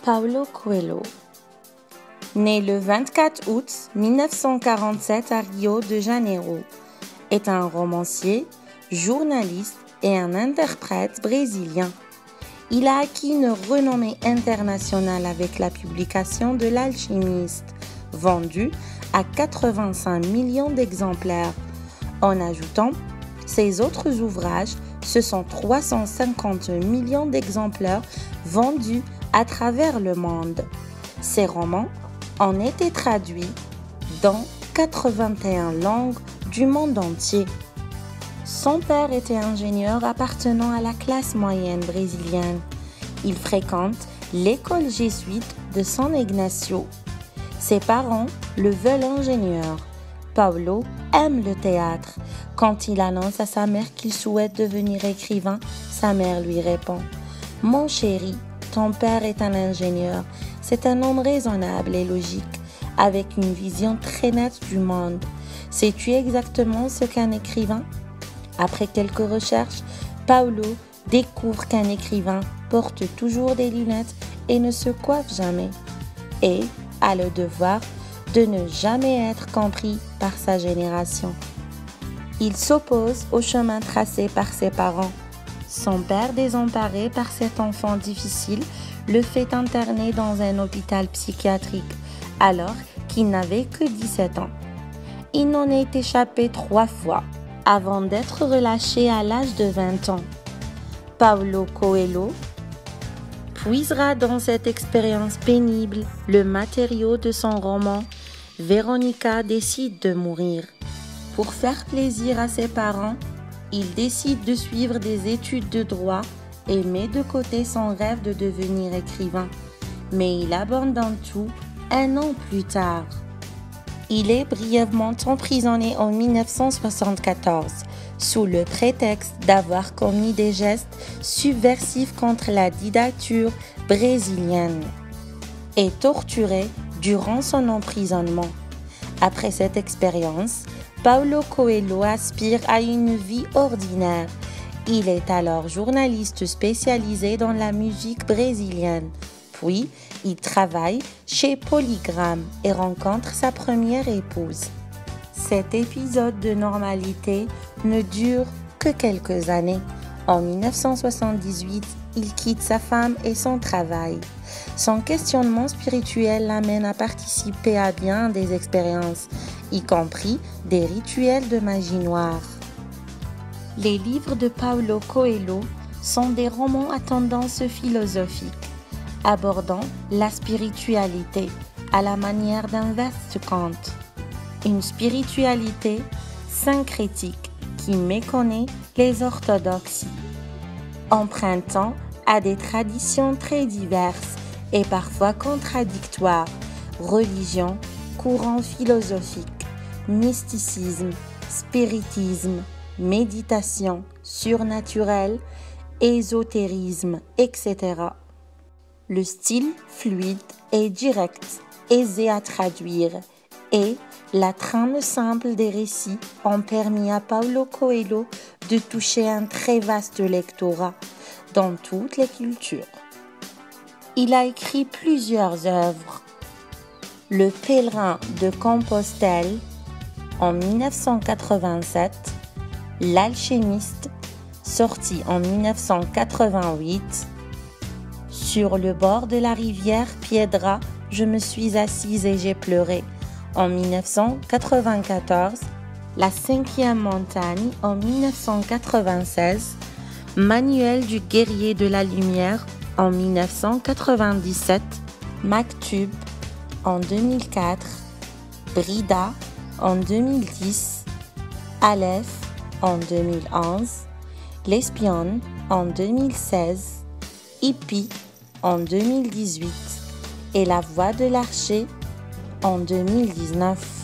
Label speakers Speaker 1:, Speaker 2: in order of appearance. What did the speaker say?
Speaker 1: Paulo Coelho. Né le 24 août 1947 à Rio de Janeiro, est un romancier, journaliste et un interprète brésilien. Il a acquis une renommée internationale avec la publication de L'Alchimiste, vendu à 85 millions d'exemplaires. En ajoutant ses autres ouvrages, ce sont 350 millions d'exemplaires vendus à travers le monde. Ses romans ont été traduits dans 81 langues du monde entier. Son père était ingénieur appartenant à la classe moyenne brésilienne. Il fréquente l'école jésuite de San Ignacio. Ses parents le veulent ingénieur. Paulo aime le théâtre. Quand il annonce à sa mère qu'il souhaite devenir écrivain, sa mère lui répond « Mon chéri, ton père est un ingénieur. C'est un homme raisonnable et logique, avec une vision très nette du monde. Sais-tu exactement ce qu'un écrivain ?» Après quelques recherches, Paulo découvre qu'un écrivain porte toujours des lunettes et ne se coiffe jamais, et a le devoir de ne jamais être compris par sa génération. Il s'oppose au chemin tracé par ses parents. Son père, désemparé par cet enfant difficile, le fait interner dans un hôpital psychiatrique, alors qu'il n'avait que 17 ans. Il n'en est échappé 3 fois, avant d'être relâché à l'âge de 20 ans. Paulo Coelho puisera dans cette expérience pénible le matériau de son roman « Véronica décide de mourir ». Pour faire plaisir à ses parents, il décide de suivre des études de droit et met de côté son rêve de devenir écrivain. Mais il abandonne tout 1 an plus tard. Il est brièvement emprisonné en 1974 sous le prétexte d'avoir commis des gestes subversifs contre la dictature brésilienne et torturé durant son emprisonnement. Après cette expérience, Paulo Coelho aspire à une vie ordinaire. Il est alors journaliste spécialisé dans la musique brésilienne. Puis, il travaille chez Polygram et rencontre sa première épouse. Cet épisode de normalité ne dure que quelques années. En 1978, il quitte sa femme et son travail. Son questionnement spirituel l'amène à participer à bien des expériences, y compris des rituels de magie noire. Les livres de Paulo Coelho sont des romans à tendance philosophique, abordant la spiritualité à la manière d'un vaste conte. Une spiritualité syncrétique qui méconnaît les orthodoxies, empruntant à des traditions très diverses et parfois contradictoires, religion, courants philosophiques, mysticisme, spiritisme, méditation, surnaturel, ésotérisme, etc. Le style fluide et direct, aisé à traduire, et la trame simple des récits ont permis à Paulo Coelho de toucher un très vaste lectorat dans toutes les cultures. Il a écrit plusieurs œuvres. Le Pèlerin de Compostelle en 1987, L'Alchimiste sorti en 1988, Sur le bord de la rivière Piedra, je me suis assise et j'ai pleuré en 1994, La 5e montagne en 1996, Manuel du guerrier de la lumière en 1997, Maktub en 2004, Brida en 2010, Aleph en 2011, L'Espionne en 2016, Hippie en 2018 et La Voix de l'archer en 2019.